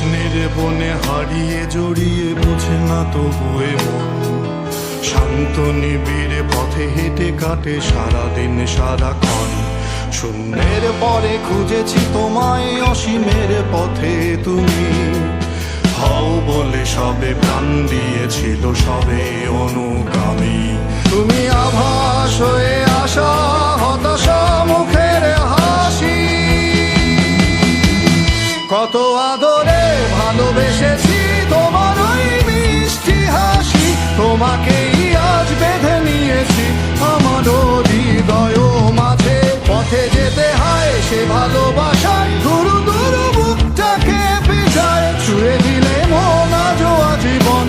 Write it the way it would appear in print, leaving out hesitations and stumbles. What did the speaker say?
কৃষ্ণের বনে হারিয়ে জড়িয়ে বোঝে না তবুয়ে মন, শান্ত নিবিড় পথে হেঁটে কাটে সারাদিন সারাক্ষণ। শূন্যের পরে খুঁজেছি তোমায়, অসীমের পথে তুমি হও বলে সবে প্রাণ দিয়েছিল, সবে অনুগামী। তুমি আভাস হয়ে আসা, হতাশা মুখের হাসি, কত আদরে ভালোবেসেছি তোমার ওই মিষ্টি হাসি। তোমাকেই আজ বেঁধে নিয়েছি আমার হৃদয় মাঝে, পথে যেতে হয় সে ভালোবাসায়, দুরু দুরু বুকটাকে পিছায় ছুঁয়ে দিলে মন আজও আজীবন